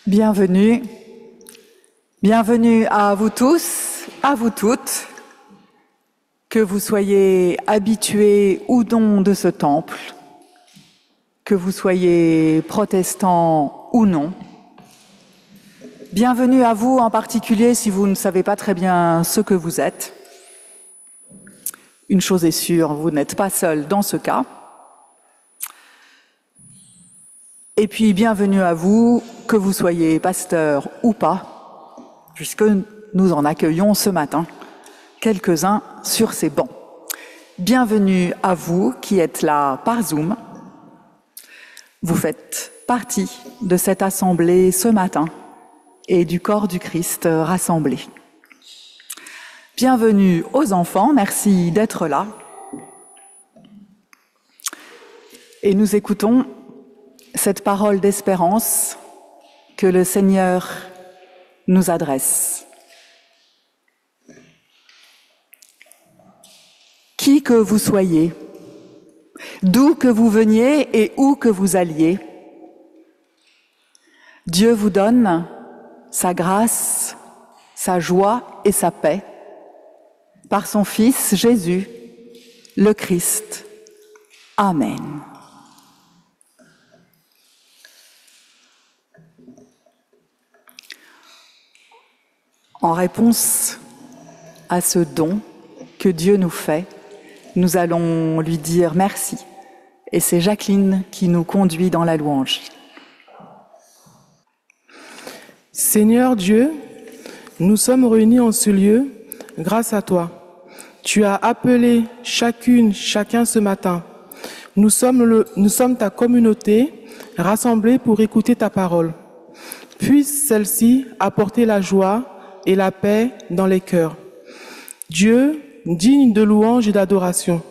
Bienvenue. Bienvenue à vous tous, à vous toutes, que vous soyez habitués ou non de ce temple, que vous soyez protestants ou non. Bienvenue à vous en particulier si vous ne savez pas très bien ce que vous êtes. Une chose est sûre, vous n'êtes pas seul dans ce cas. Et puis bienvenue à vous, que vous soyez pasteur ou pas, puisque nous en accueillons ce matin quelques-uns sur ces bancs. Bienvenue à vous qui êtes là par Zoom. Vous faites partie de cette assemblée ce matin et du corps du Christ rassemblé. Bienvenue aux enfants, merci d'être là. Et nous écoutons cette parole d'espérance que le Seigneur nous adresse. Qui que vous soyez, d'où que vous veniez et où que vous alliez, Dieu vous donne sa grâce, sa joie et sa paix par son Fils Jésus, le Christ. Amen. En réponse à ce don que Dieu nous fait, nous allons lui dire merci. Et c'est Jacqueline qui nous conduit dans la louange. Seigneur Dieu, nous sommes réunis en ce lieu grâce à toi. Tu as appelé chacun ce matin. Nous sommes ta communauté rassemblée pour écouter ta parole. Puisse celle-ci apporter la joie et la paix dans les cœurs. Dieu, digne de louange et d'adoration,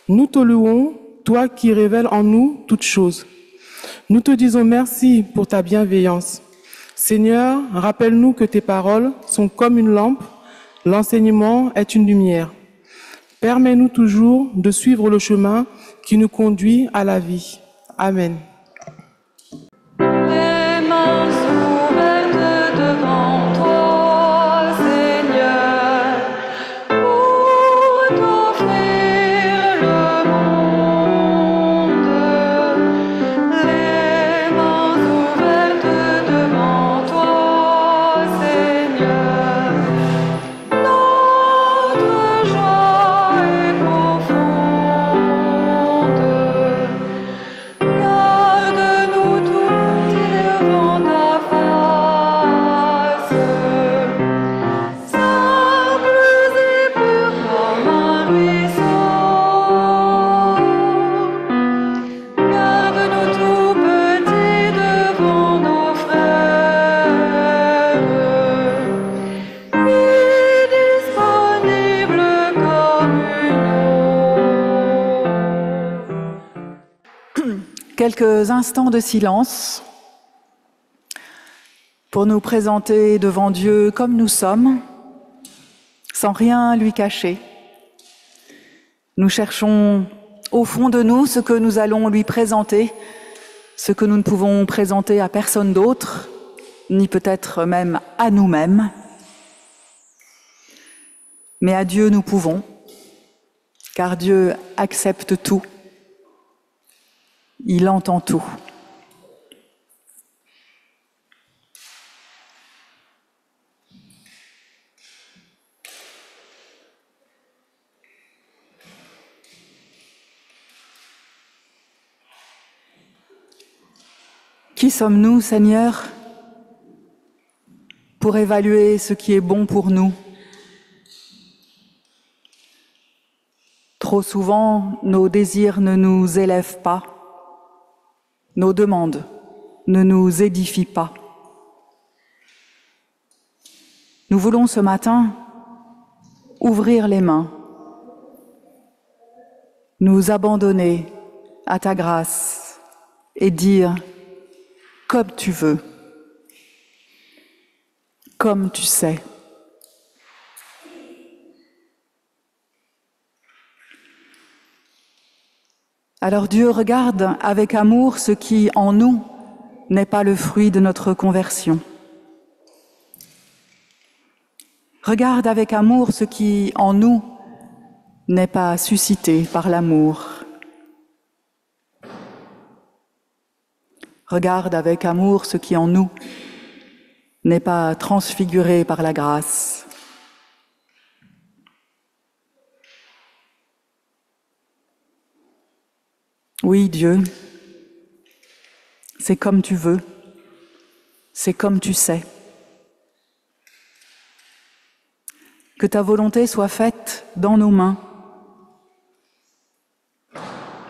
nous te louons, toi qui révèles en nous toutes choses. Nous te disons merci pour ta bienveillance. Seigneur, rappelle-nous que tes paroles sont comme une lampe, l'enseignement est une lumière. Permets-nous toujours de suivre le chemin qui nous conduit à la vie. Amen. Quelques instants de silence pour nous présenter devant Dieu comme nous sommes, sans rien lui cacher. Nous cherchons au fond de nous ce que nous allons lui présenter, ce que nous ne pouvons présenter à personne d'autre, ni peut-être même à nous-mêmes. Mais à Dieu nous pouvons, car Dieu accepte tout. Il entend tout. Qui sommes-nous, Seigneur, pour évaluer ce qui est bon pour nous? Trop souvent, nos désirs ne nous élèvent pas. Nos demandes ne nous édifient pas. Nous voulons ce matin ouvrir les mains, nous abandonner à ta grâce et dire « comme tu veux, comme tu sais ». Alors Dieu regarde avec amour ce qui, en nous, n'est pas le fruit de notre conversion. Regarde avec amour ce qui, en nous, n'est pas suscité par l'amour. Regarde avec amour ce qui, en nous, n'est pas transfiguré par la grâce. Oui, Dieu, c'est comme tu veux, c'est comme tu sais. Que ta volonté soit faite dans nos mains,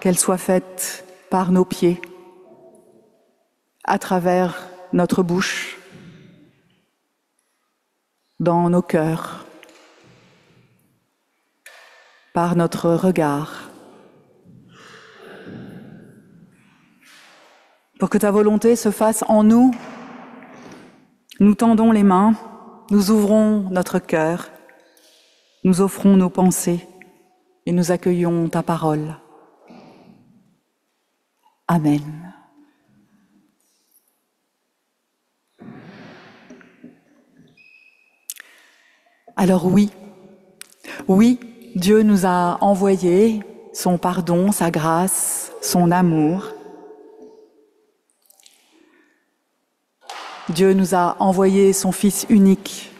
qu'elle soit faite par nos pieds, à travers notre bouche, dans nos cœurs, par notre regard. Pour que ta volonté se fasse en nous, nous tendons les mains, nous ouvrons notre cœur, nous offrons nos pensées et nous accueillons ta parole. Amen. Alors oui, Dieu nous a envoyé son pardon, sa grâce, son amour. Dieu nous a envoyé son Fils unique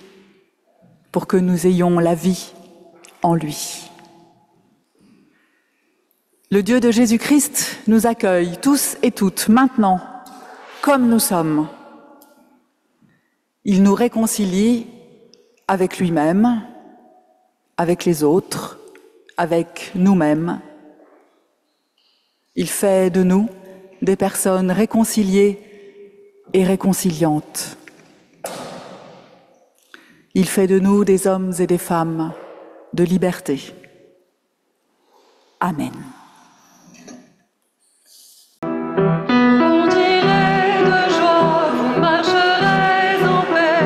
pour que nous ayons la vie en lui. Le Dieu de Jésus-Christ nous accueille tous et toutes maintenant, comme nous sommes. Il nous réconcilie avec lui-même, avec les autres, avec nous-mêmes. Il fait de nous des personnes réconciliées et réconciliantes. Il fait de nous des hommes et des femmes de liberté. Amen. On dirait de joie, vous marcherez en paix,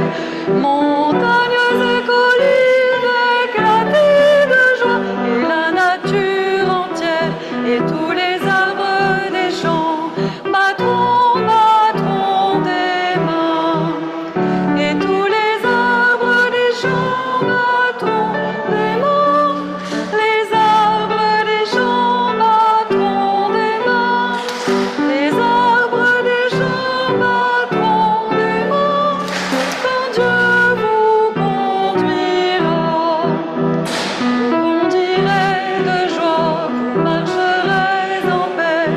montagnes et collines éclatées de joie, et la nature entière et tous les arbres des champs battront, battront des mains, et tous les arbres des champs battront des mains, les arbres des champs battront des mains, les arbres des champs battront des mains, quand Dieu vous conduira. On dirait de joie, vous marcherez en paix,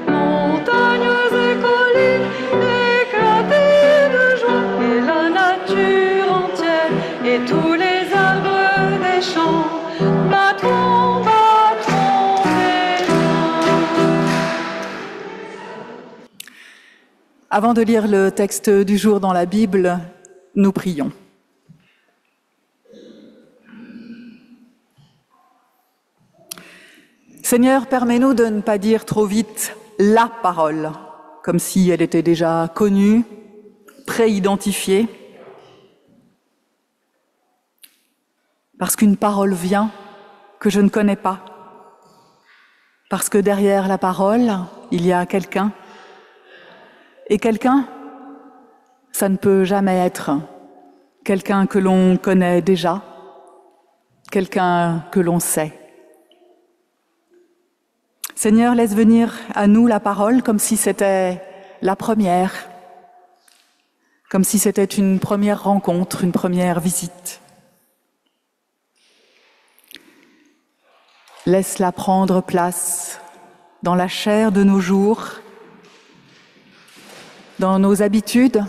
montagnes et collines éclatées de joie, et la nature entière et tous les arbres des champs battront, battront des mains. Avant de lire le texte du jour dans la Bible, nous prions. Seigneur, permets-nous de ne pas dire trop vite la parole, comme si elle était déjà connue, pré-identifiée. Parce qu'une parole vient que je ne connais pas. Parce que derrière la parole, il y a quelqu'un. Et quelqu'un, ça ne peut jamais être quelqu'un que l'on connaît déjà, quelqu'un que l'on sait. Seigneur, laisse venir à nous la parole comme si c'était la première, comme si c'était une première rencontre, une première visite. Laisse-la prendre place dans la chair de nos jours, dans nos habitudes,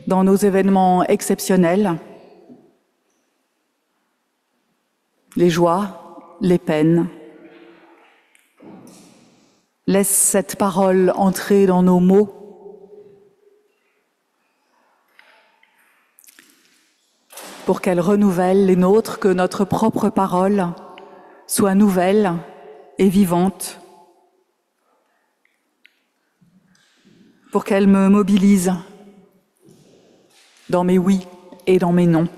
dans nos événements exceptionnels, les joies, les peines. Laisse cette parole entrer dans nos mots, pour qu'elle renouvelle les nôtres, que notre propre parole soit nouvelle et vivante, pour qu'elle me mobilise dans mes oui et dans mes non.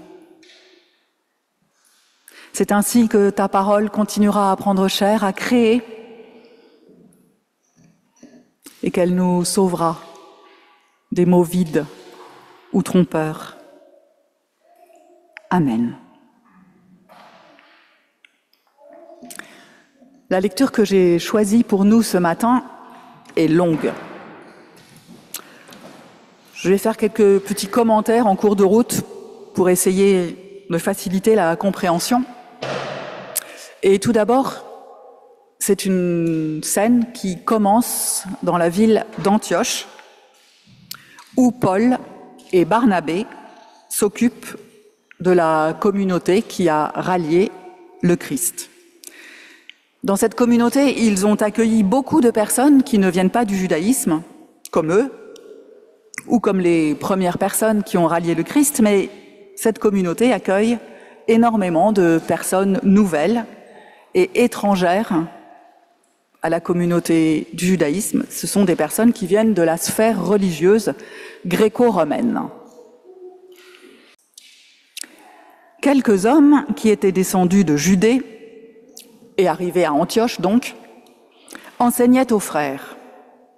C'est ainsi que ta parole continuera à prendre chair, à créer et qu'elle nous sauvera des mots vides ou trompeurs. Amen. La lecture que j'ai choisie pour nous ce matin est longue. Je vais faire quelques petits commentaires en cours de route pour essayer de faciliter la compréhension. Et tout d'abord, c'est une scène qui commence dans la ville d'Antioche, où Paul et Barnabé s'occupent de la communauté qui a rallié le Christ. Dans cette communauté, ils ont accueilli beaucoup de personnes qui ne viennent pas du judaïsme, comme eux, ou comme les premières personnes qui ont rallié le Christ, mais cette communauté accueille énormément de personnes nouvelles et étrangères à la communauté du judaïsme. Ce sont des personnes qui viennent de la sphère religieuse gréco-romaine. Quelques hommes qui étaient descendus de Judée et arrivés à Antioche donc, enseignaient aux frères: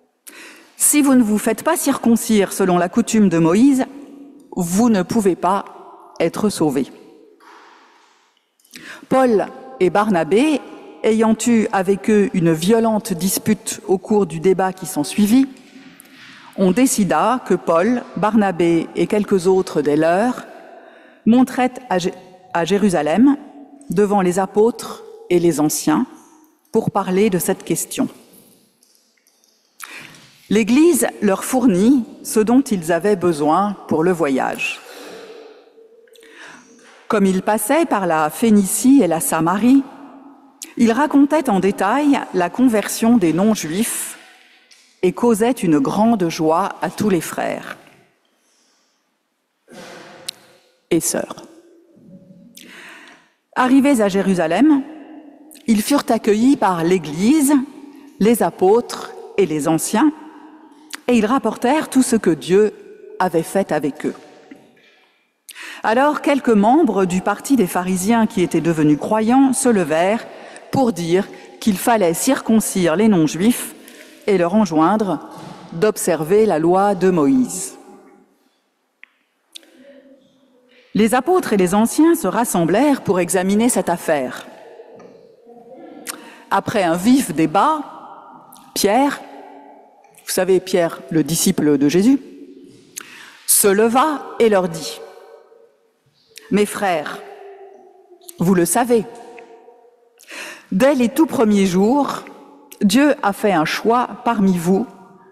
« Si vous ne vous faites pas circoncire selon la coutume de Moïse, vous ne pouvez pas être sauvés. » Paul et Barnabé, ayant eu avec eux une violente dispute au cours du débat qui s'ensuivit, on décida que Paul, Barnabé et quelques autres des leurs monteraient à Jérusalem, devant les apôtres et les anciens, pour parler de cette question. L'Église leur fournit ce dont ils avaient besoin pour le voyage. Comme ils passaient par la Phénicie et la Samarie, ils racontaient en détail la conversion des non-juifs et causaient une grande joie à tous les frères et sœurs. Arrivés à Jérusalem, ils furent accueillis par l'Église, les apôtres et les anciens, et ils rapportèrent tout ce que Dieu avait fait avec eux. Alors quelques membres du parti des pharisiens qui étaient devenus croyants se levèrent pour dire qu'il fallait circoncire les non-juifs et leur enjoindre d'observer la loi de Moïse. Les apôtres et les anciens se rassemblèrent pour examiner cette affaire. Après un vif débat, Pierre, vous savez Pierre, le disciple de Jésus, se leva et leur dit: « Mes frères, vous le savez, dès les tout premiers jours, Dieu a fait un choix parmi vous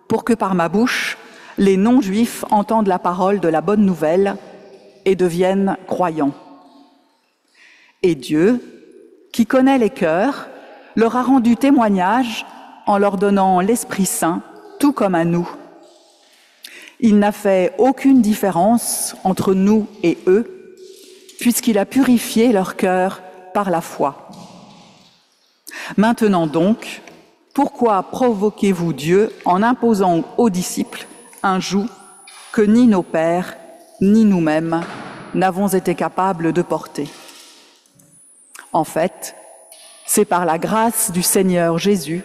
pour que par ma bouche, les non-juifs entendent la parole de la bonne nouvelle et deviennent croyants. Et Dieu, qui connaît les cœurs, leur a rendu témoignage en leur donnant l'Esprit Saint, tout comme à nous. Il n'a fait aucune différence entre nous et eux, puisqu'il a purifié leur cœur par la foi. Maintenant donc, pourquoi provoquez-vous Dieu en imposant aux disciples un joug que ni nos pères, ni nous-mêmes n'avons été capables de porter? En fait, c'est par la grâce du Seigneur Jésus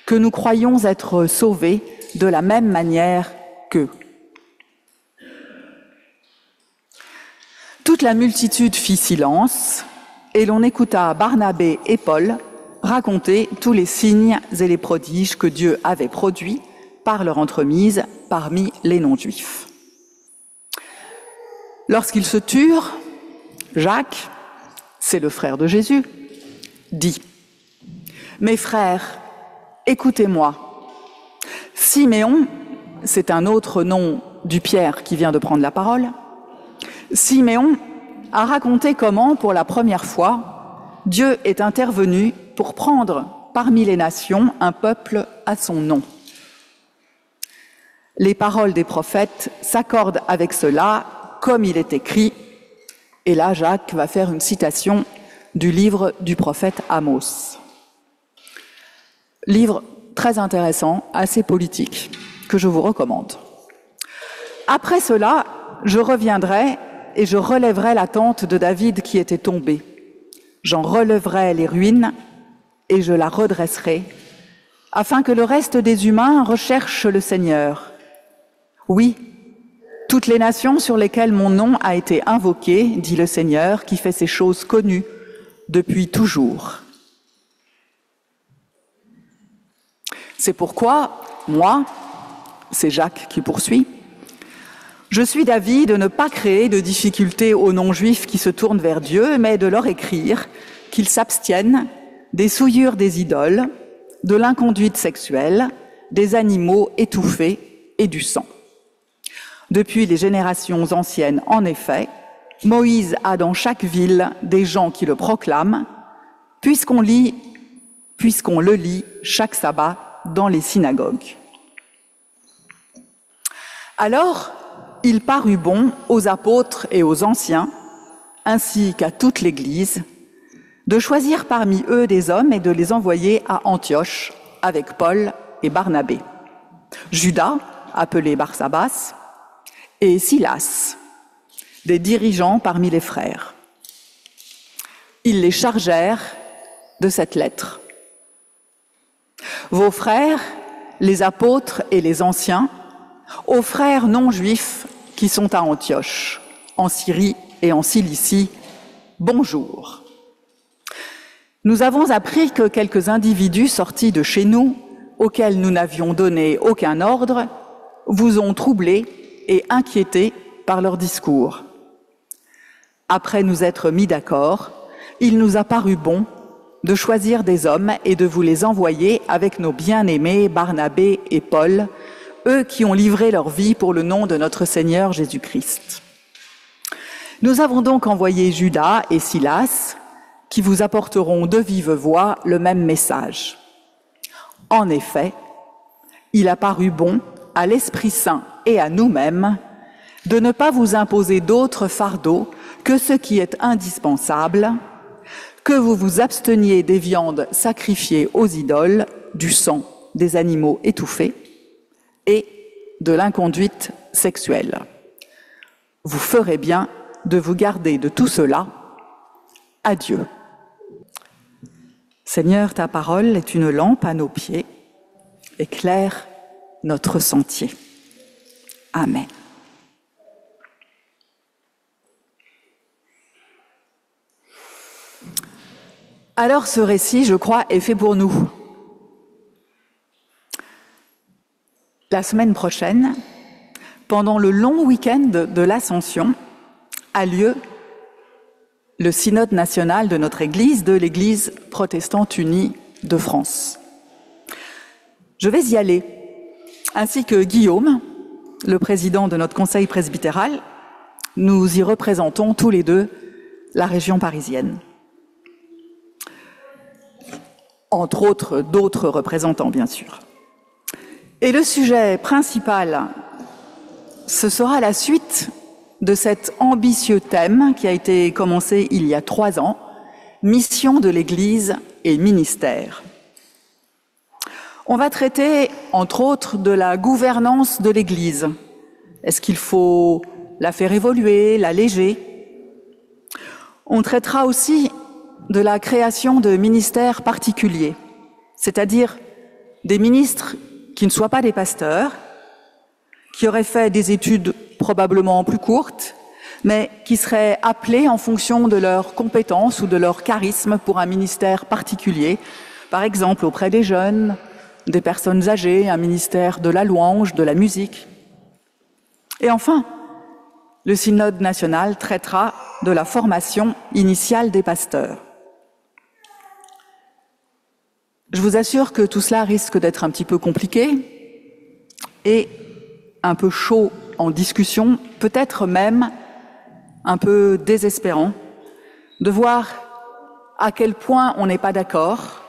que nous croyons être sauvés de la même manière qu'eux. » Toute la multitude fit silence, et l'on écouta Barnabé et Paul raconter tous les signes et les prodiges que Dieu avait produits par leur entremise parmi les non-juifs. Lorsqu'ils se turent, Jacques, c'est le frère de Jésus, dit: « Mes frères, écoutez-moi. Siméon, c'est un autre nom du Pierre qui vient de prendre la parole, Siméon a raconté comment, pour la première fois, Dieu est intervenu pour prendre parmi les nations un peuple à son nom. Les paroles des prophètes s'accordent avec cela, comme il est écrit. » Et là, Jacques va faire une citation du livre du prophète Amos. Livre très intéressant, assez politique, que je vous recommande. Après cela, je reviendrai et je relèverai la tente de David qui était tombée. J'en relèverai les ruines et je la redresserai, afin que le reste des humains recherchent le Seigneur. Oui, toutes les nations sur lesquelles mon nom a été invoqué, dit le Seigneur, qui fait ces choses connues depuis toujours. C'est pourquoi, moi, c'est Jacques qui poursuit, je suis d'avis de ne pas créer de difficultés aux non-juifs qui se tournent vers Dieu, mais de leur écrire qu'ils s'abstiennent des souillures des idoles, de l'inconduite sexuelle, des animaux étouffés et du sang. Depuis les générations anciennes, en effet, Moïse a dans chaque ville des gens qui le proclament, puisqu'on le lit chaque sabbat dans les synagogues. Alors, il parut bon aux apôtres et aux anciens, ainsi qu'à toute l'Église, de choisir parmi eux des hommes et de les envoyer à Antioche avec Paul et Barnabé, Judas, appelé Barsabas, et Silas, des dirigeants parmi les frères. Ils les chargèrent de cette lettre. Vos frères, les apôtres et les anciens, aux frères non-juifs qui sont à Antioche, en Syrie et en Cilicie, bonjour. Nous avons appris que quelques individus sortis de chez nous, auxquels nous n'avions donné aucun ordre, vous ont troublés et inquiétés par leur discours. Après nous être mis d'accord, il nous a paru bon de choisir des hommes et de vous les envoyer avec nos bien-aimés Barnabé et Paul, eux qui ont livré leur vie pour le nom de notre Seigneur Jésus-Christ. Nous avons donc envoyé Judas et Silas, qui vous apporteront de vive voix le même message. En effet, il a paru bon à l'Esprit Saint et à nous-mêmes de ne pas vous imposer d'autres fardeaux que ce qui est indispensable, que vous vous absteniez des viandes sacrifiées aux idoles, du sang des animaux étouffés et de l'inconduite sexuelle. Vous ferez bien de vous garder de tout cela. Adieu. Seigneur, ta parole est une lampe à nos pieds, éclaire notre sentier. Amen. Alors ce récit, je crois, est fait pour nous. La semaine prochaine, pendant le long week-end de l'Ascension, a lieu le synode national de notre Église, de l'Église protestante unie de France. Je vais y aller, ainsi que Guillaume, le président de notre conseil presbytéral. Nous y représentons tous les deux la région parisienne. Entre autres, d'autres représentants, bien sûr. Et le sujet principal, ce sera la suite de cet ambitieux thème qui a été commencé il y a 3 ans, mission de l'Église et ministère. On va traiter, entre autres, de la gouvernance de l'Église. Est-ce qu'il faut la faire évoluer, l'alléger? On traitera aussi de la création de ministères particuliers, c'est-à-dire des ministres qui ne soient pas des pasteurs, qui auraient fait des études probablement plus courtes, mais qui seraient appelés en fonction de leurs compétences ou de leur charisme pour un ministère particulier, par exemple auprès des jeunes, des personnes âgées, un ministère de la louange, de la musique. Et enfin, le synode national traitera de la formation initiale des pasteurs. Je vous assure que tout cela risque d'être un petit peu compliqué et un peu chaud en discussion, peut-être même un peu désespérant, de voir à quel point on n'est pas d'accord,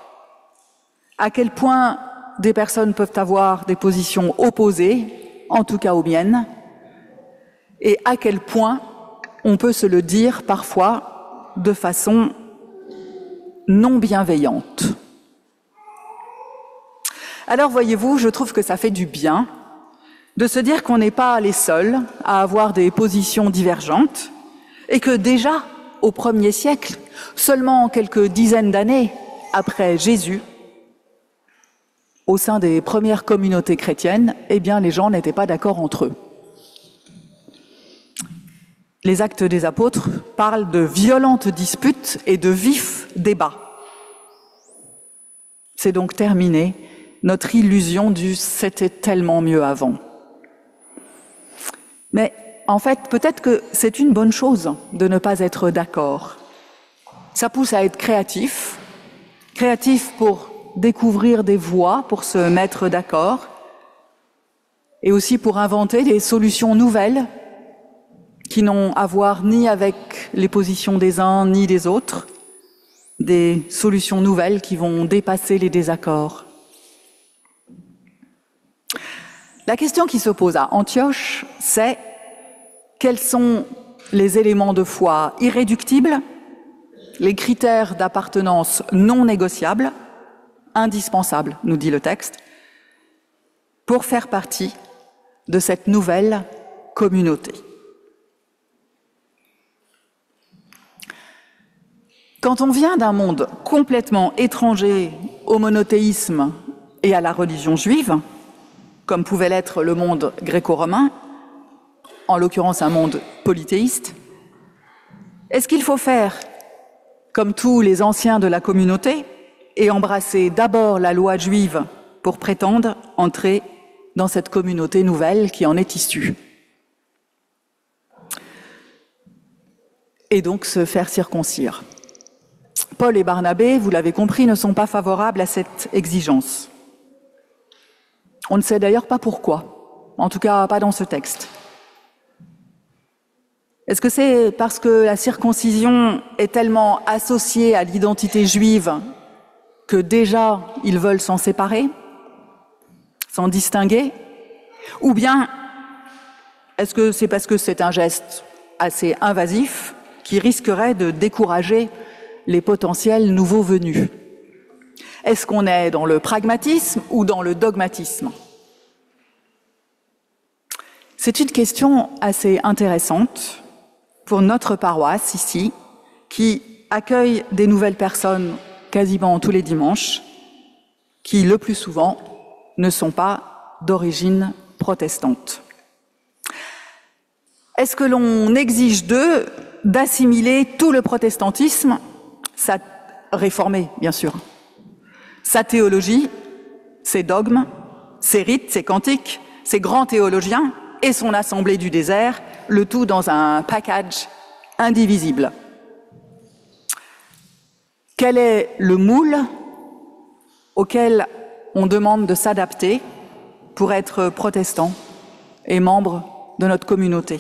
à quel point des personnes peuvent avoir des positions opposées, en tout cas aux miennes, et à quel point on peut se le dire parfois de façon non bienveillante. Alors voyez-vous, je trouve que ça fait du bien de se dire qu'on n'est pas les seuls à avoir des positions divergentes et que déjà, au 1er siècle, seulement quelques dizaines d'années après Jésus, au sein des premières communautés chrétiennes, eh bien, les gens n'étaient pas d'accord entre eux. Les Actes des Apôtres parlent de violentes disputes et de vifs débats. C'est donc terminé notre illusion du « c'était tellement mieux avant ». Mais en fait, peut-être que c'est une bonne chose de ne pas être d'accord. Ça pousse à être créatif pour découvrir des voies, pour se mettre d'accord, et aussi pour inventer des solutions nouvelles qui n'ont à voir ni avec les positions des uns ni des autres, des solutions nouvelles qui vont dépasser les désaccords. La question qui se pose à Antioche, c'est quels sont les éléments de foi irréductibles, les critères d'appartenance non négociables, indispensables, nous dit le texte, pour faire partie de cette nouvelle communauté. Quand on vient d'un monde complètement étranger au monothéisme et à la religion juive, comme pouvait l'être le monde gréco-romain, en l'occurrence un monde polythéiste, est-ce qu'il faut faire comme tous les anciens de la communauté et embrasser d'abord la loi juive pour prétendre entrer dans cette communauté nouvelle qui en est issue? Et donc se faire circoncire. Paul et Barnabé, vous l'avez compris, ne sont pas favorables à cette exigence. On ne sait d'ailleurs pas pourquoi, en tout cas pas dans ce texte. Est-ce que c'est parce que la circoncision est tellement associée à l'identité juive que déjà ils veulent s'en séparer, s'en distinguer? Ou bien est-ce que c'est parce que c'est un geste assez invasif qui risquerait de décourager les potentiels nouveaux venus? Est-ce qu'on est dans le pragmatisme ou dans le dogmatisme? C'est une question assez intéressante pour notre paroisse ici, qui accueille des nouvelles personnes quasiment tous les dimanches, qui le plus souvent ne sont pas d'origine protestante. Est-ce que l'on exige d'eux d'assimiler tout le protestantisme, sa réformée bien sûr, sa théologie, ses dogmes, ses rites, ses cantiques, ses grands théologiens et son assemblée du désert, le tout dans un package indivisible? Quel est le moule auquel on demande de s'adapter pour être protestant et membre de notre communauté?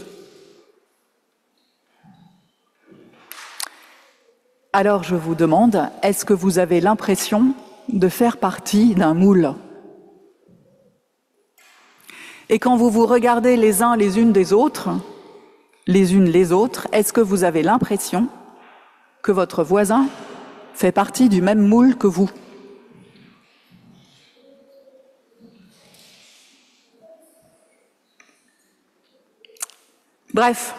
Alors je vous demande, est-ce que vous avez l'impression de faire partie d'un moule? Et quand vous vous regardez les uns les unes des autres, les unes les autres, est-ce que vous avez l'impression que votre voisin fait partie du même moule que vous? Bref,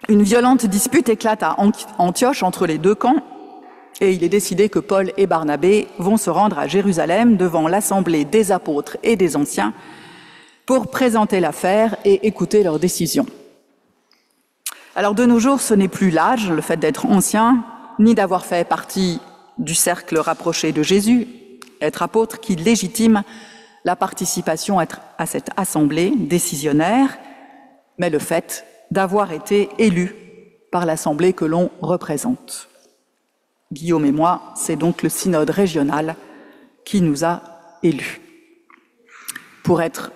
une violente dispute éclate à Antioche entre les deux camps et il est décidé que Paul et Barnabé vont se rendre à Jérusalem devant l'assemblée des apôtres et des anciens pour présenter l'affaire et écouter leurs décisions. Alors de nos jours, ce n'est plus l'âge, le fait d'être ancien, ni d'avoir fait partie du cercle rapproché de Jésus, être apôtre, qui légitime la participation à cette assemblée décisionnaire, mais le fait d'avoir été élu par l'assemblée que l'on représente. Guillaume et moi, c'est donc le synode régional qui nous a élus pour être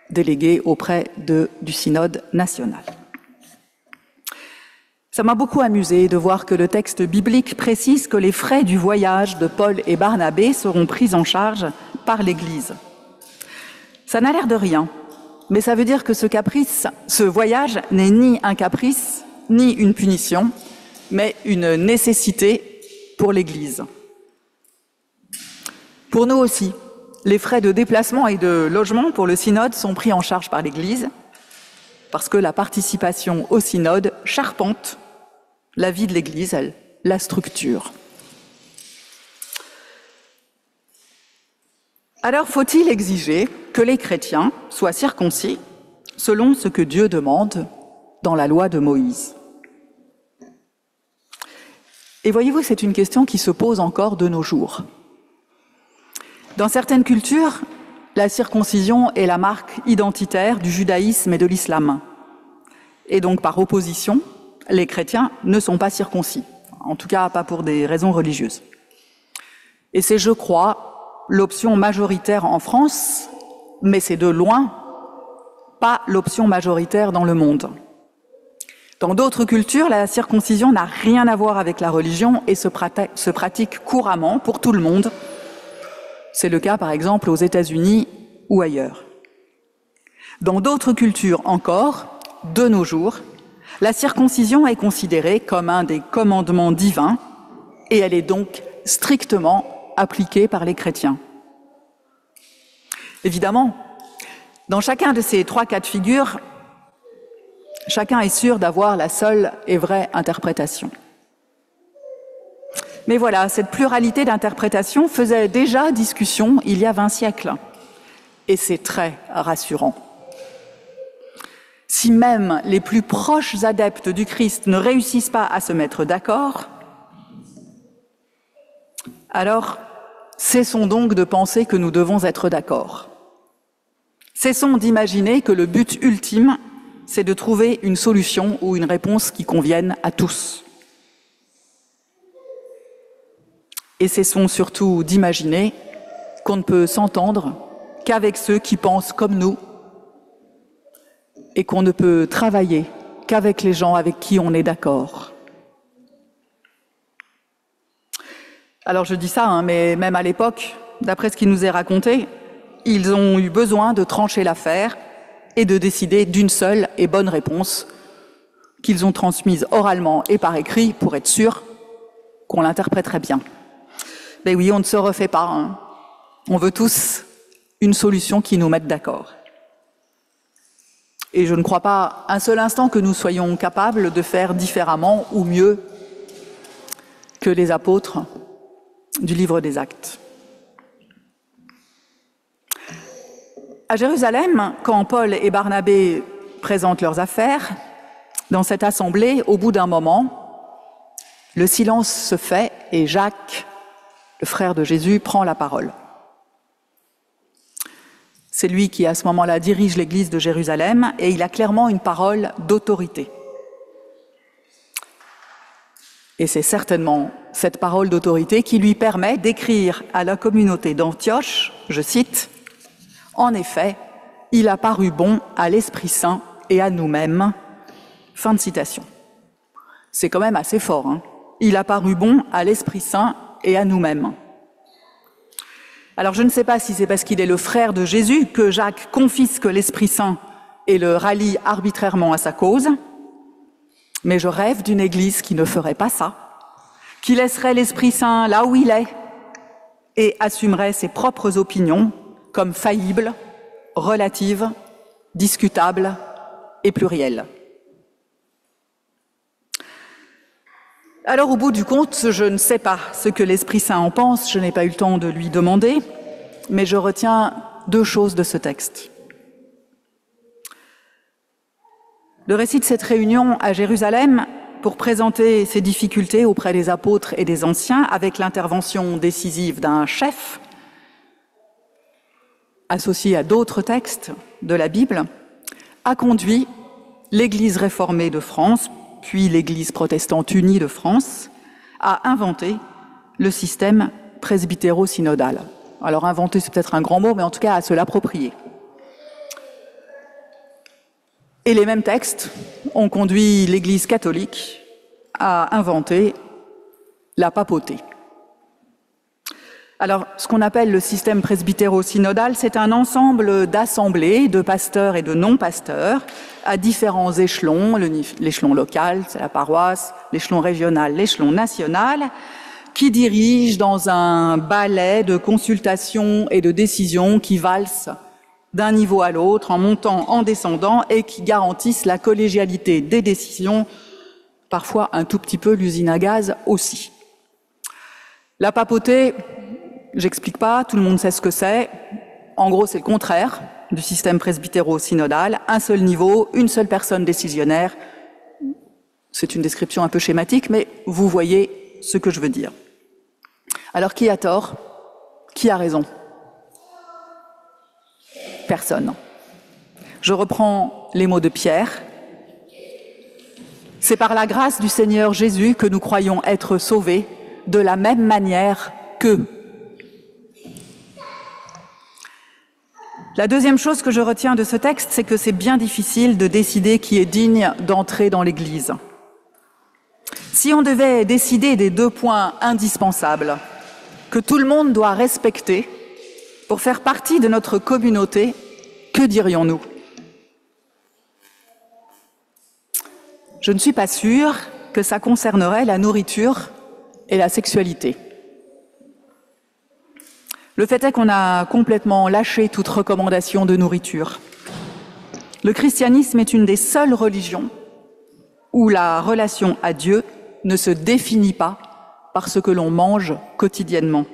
délégués auprès du synode national. Ça m'a beaucoup amusé de voir que le texte biblique précise que les frais du voyage de Paul et Barnabé seront pris en charge par l'Église. Ça n'a l'air de rien, mais ça veut dire que ce voyage n'est ni un caprice, ni une punition, mais une nécessité pour l'Église. Pour nous aussi, les frais de déplacement et de logement pour le synode sont pris en charge par l'Église, parce que la participation au synode charpente la vie de l'Église, elle la structure. Alors faut-il exiger que les chrétiens soient circoncis selon ce que Dieu demande dans la loi de Moïse? Et voyez-vous, c'est une question qui se pose encore de nos jours. Dans certaines cultures, la circoncision est la marque identitaire du judaïsme et de l'islam. Et donc, par opposition, les chrétiens ne sont pas circoncis. En tout cas, pas pour des raisons religieuses. Et c'est, je crois, l'option majoritaire en France, mais c'est de loin pas l'option majoritaire dans le monde. Dans d'autres cultures, la circoncision n'a rien à voir avec la religion et se pratique couramment pour tout le monde. C'est le cas, par exemple, aux États-Unis ou ailleurs. Dans d'autres cultures encore, de nos jours, la circoncision est considérée comme un des commandements divins et elle est donc strictement appliquée par les chrétiens. Évidemment, dans chacun de ces trois cas de figure, chacun est sûr d'avoir la seule et vraie interprétation. Mais voilà, cette pluralité d'interprétations faisait déjà discussion il y a 20 siècles. Et c'est très rassurant. Si même les plus proches adeptes du Christ ne réussissent pas à se mettre d'accord, alors cessons donc de penser que nous devons être d'accord. Cessons d'imaginer que le but ultime, c'est de trouver une solution ou une réponse qui convienne à tous. Et cessons surtout d'imaginer qu'on ne peut s'entendre qu'avec ceux qui pensent comme nous et qu'on ne peut travailler qu'avec les gens avec qui on est d'accord. Alors je dis ça, mais même à l'époque, d'après ce qui nous est raconté, ils ont eu besoin de trancher l'affaire et de décider d'une seule et bonne réponse qu'ils ont transmise oralement et par écrit pour être sûr qu'on l'interpréterait bien. Mais oui, on ne se refait pas. On veut tous une solution qui nous mette d'accord. Et je ne crois pas un seul instant que nous soyons capables de faire différemment ou mieux que les apôtres du livre des Actes. À Jérusalem, quand Paul et Barnabé présentent leurs affaires, dans cette assemblée, au bout d'un moment, le silence se fait et Jacques, le frère de Jésus, prend la parole. C'est lui qui, à ce moment-là, dirige l'église de Jérusalem et il a clairement une parole d'autorité. Et c'est certainement cette parole d'autorité qui lui permet d'écrire à la communauté d'Antioche, je cite, « En effet, il a paru bon à l'Esprit Saint et à nous-mêmes. » Fin de citation. C'est quand même assez fort. Il a paru bon à l'Esprit Saint et à nous-mêmes. Alors je ne sais pas si c'est parce qu'il est le frère de Jésus que Jacques confisque l'Esprit Saint et le rallie arbitrairement à sa cause, mais je rêve d'une église qui ne ferait pas ça, qui laisserait l'Esprit Saint là où il est et assumerait ses propres opinions comme faillibles, relatives, discutables et plurielles. Alors, au bout du compte, je ne sais pas ce que l'Esprit Saint en pense, je n'ai pas eu le temps de lui demander, mais je retiens deux choses de ce texte. Le récit de cette réunion à Jérusalem, pour présenter ses difficultés auprès des apôtres et des anciens, avec l'intervention décisive d'un chef, associé à d'autres textes de la Bible, a conduit l'Église réformée de France, puis l'Église protestante unie de France, à inventer le système presbytéro-synodal. Alors inventer, c'est peut-être un grand mot, mais en tout cas à se l'approprier. Et les mêmes textes ont conduit l'Église catholique à inventer la papauté. Alors, ce qu'on appelle le système presbytéro-synodal, c'est un ensemble d'assemblées, de pasteurs et de non-pasteurs, à différents échelons, l'échelon local, c'est la paroisse, l'échelon régional, l'échelon national, qui dirigent dans un ballet de consultations et de décisions qui valsent d'un niveau à l'autre, en montant, en descendant, et qui garantissent la collégialité des décisions, parfois un tout petit peu l'usine à gaz aussi. La papauté, j'explique pas, tout le monde sait ce que c'est. En gros, c'est le contraire du système presbytéro-synodal. Un seul niveau, une seule personne décisionnaire. C'est une description un peu schématique, mais vous voyez ce que je veux dire. Alors, qui a tort? Qui a raison? Personne. Je reprends les mots de Pierre. C'est par la grâce du Seigneur Jésus que nous croyons être sauvés de la même manière qu'eux. La deuxième chose que je retiens de ce texte, c'est que c'est bien difficile de décider qui est digne d'entrer dans l'Église. Si on devait décider des 2 points indispensables que tout le monde doit respecter pour faire partie de notre communauté, que dirions-nous? Je ne suis pas sûre que ça concernerait la nourriture et la sexualité. Le fait est qu'on a complètement lâché toute recommandation de nourriture. Le christianisme est une des seules religions où la relation à Dieu ne se définit pas par ce que l'on mange quotidiennement.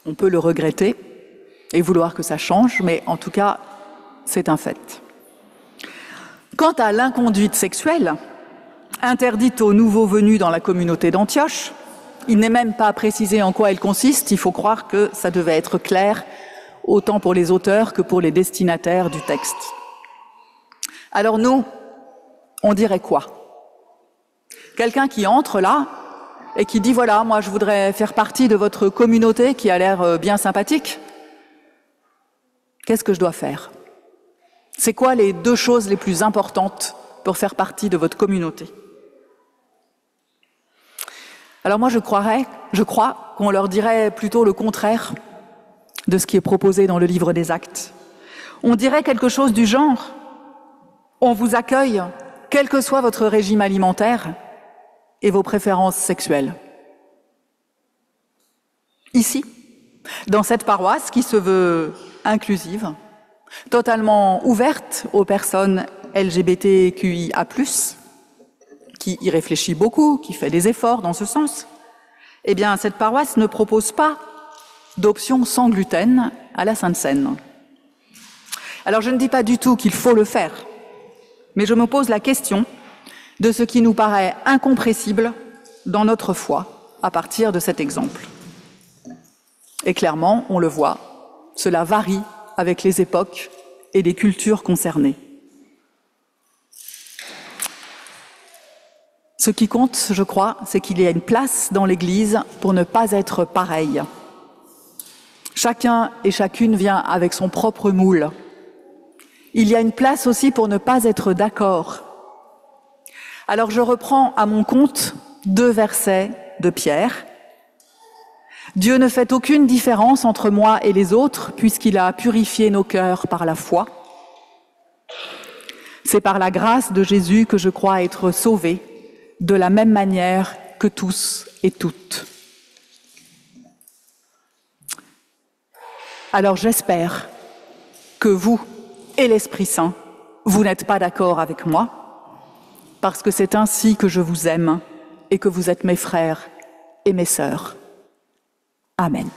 On peut le regretter et vouloir que ça change, mais en tout cas, c'est un fait. Quant à l'inconduite sexuelle, interdite aux nouveaux venus dans la communauté d'Antioche, il n'est même pas précisé en quoi elle consiste. Il faut croire que ça devait être clair, autant pour les auteurs que pour les destinataires du texte. Alors nous, on dirait quoi? Quelqu'un qui entre là et qui dit « Voilà, moi je voudrais faire partie de votre communauté qui a l'air bien sympathique. Qu'est-ce que je dois faire? C'est quoi les 2 choses les plus importantes pour faire partie de votre communauté ?» Alors moi, je crois qu'on leur dirait plutôt le contraire de ce qui est proposé dans le livre des Actes. On dirait quelque chose du genre « On vous accueille, quel que soit votre régime alimentaire et vos préférences sexuelles. » Ici, dans cette paroisse qui se veut inclusive, totalement ouverte aux personnes LGBTQIA+, qui y réfléchit beaucoup, qui fait des efforts dans ce sens, eh bien, cette paroisse ne propose pas d'option sans gluten à la Sainte Seine. Alors, je ne dis pas du tout qu'il faut le faire, mais je me pose la question de ce qui nous paraît incompressible dans notre foi à partir de cet exemple. Et clairement, on le voit, cela varie avec les époques et les cultures concernées. Ce qui compte, je crois, c'est qu'il y a une place dans l'Église pour ne pas être pareil. Chacun et chacune vient avec son propre moule. Il y a une place aussi pour ne pas être d'accord. Alors je reprends à mon compte 2 versets de Pierre. « Dieu ne fait aucune différence entre moi et les autres, puisqu'il a purifié nos cœurs par la foi. C'est par la grâce de Jésus que je crois être sauvé, de la même manière que tous et toutes. » Alors j'espère que vous et l'Esprit Saint, vous n'êtes pas d'accord avec moi, parce que c'est ainsi que je vous aime et que vous êtes mes frères et mes sœurs. Amen.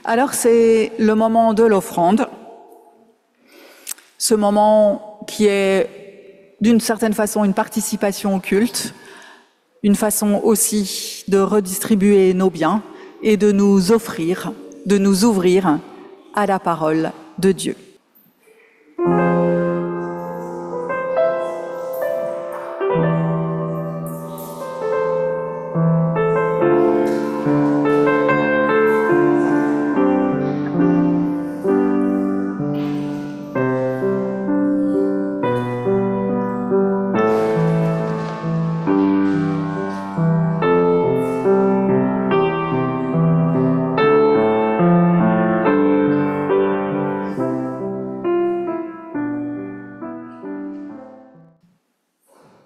Alors c'est le moment de l'offrande, ce moment qui est d'une certaine façon une participation au culte, une façon aussi de redistribuer nos biens, et de nous offrir, de nous ouvrir à la parole de Dieu.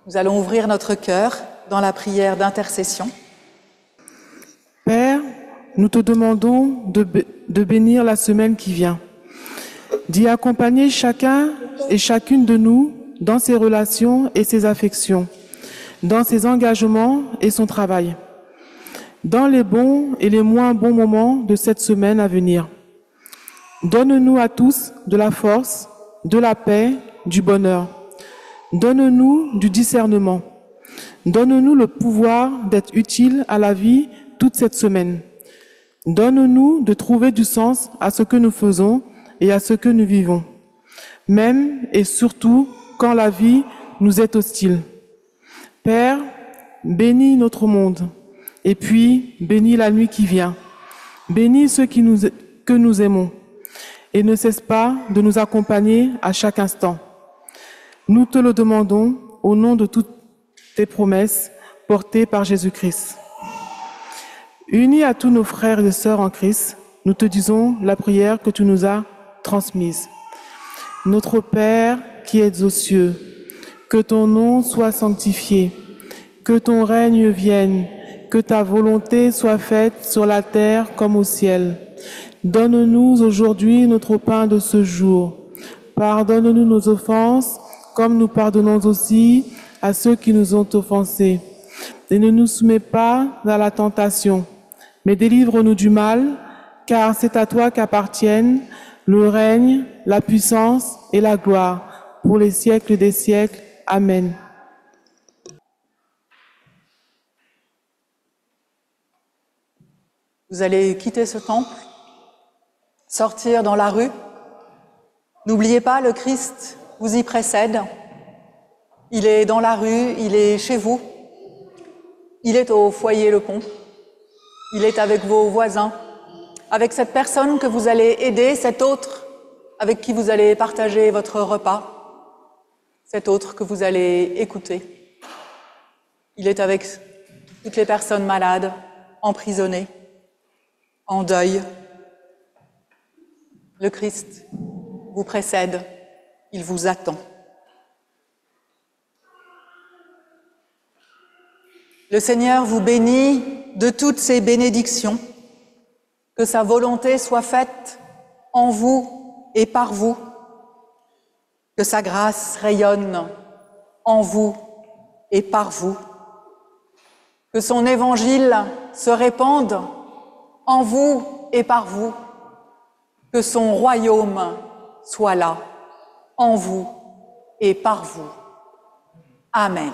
Nous allons ouvrir notre cœur dans la prière d'intercession. Père, nous te demandons de bénir la semaine qui vient, d'y accompagner chacun et chacune de nous dans ses relations et ses affections, dans ses engagements et son travail, dans les bons et les moins bons moments de cette semaine à venir. Donne-nous à tous de la force, de la paix, du bonheur. Donne-nous du discernement. Donne-nous le pouvoir d'être utiles à la vie toute cette semaine. Donne-nous de trouver du sens à ce que nous faisons et à ce que nous vivons, même et surtout quand la vie nous est hostile. Père, bénis notre monde, et puis bénis la nuit qui vient. Bénis ceux que nous aimons, et ne cesse pas de nous accompagner à chaque instant. Nous te le demandons au nom de toutes tes promesses portées par Jésus-Christ. Unis à tous nos frères et sœurs en Christ, nous te disons la prière que tu nous as transmise. Notre Père qui es aux cieux, que ton nom soit sanctifié, que ton règne vienne, que ta volonté soit faite sur la terre comme au ciel. Donne-nous aujourd'hui notre pain de ce jour. Pardonne-nous nos offenses, comme nous pardonnons aussi à ceux qui nous ont offensés. Et ne nous soumets pas à la tentation, mais délivre-nous du mal, car c'est à toi qu'appartiennent le règne, la puissance et la gloire, pour les siècles des siècles. Amen. Vous allez quitter ce temple, sortir dans la rue. N'oubliez pas, le Christ vous y précède. Il est dans la rue, il est chez vous. Il est au foyer Le Pont. Il est avec vos voisins, avec cette personne que vous allez aider, cet autre avec qui vous allez partager votre repas, cet autre que vous allez écouter. Il est avec toutes les personnes malades, emprisonnées, en deuil. Le Christ vous précède, il vous attend. Le Seigneur vous bénit de toutes ses bénédictions, que sa volonté soit faite en vous et par vous, que sa grâce rayonne en vous et par vous, que son évangile se répande en vous et par vous, que son royaume soit là, en vous et par vous. Amen.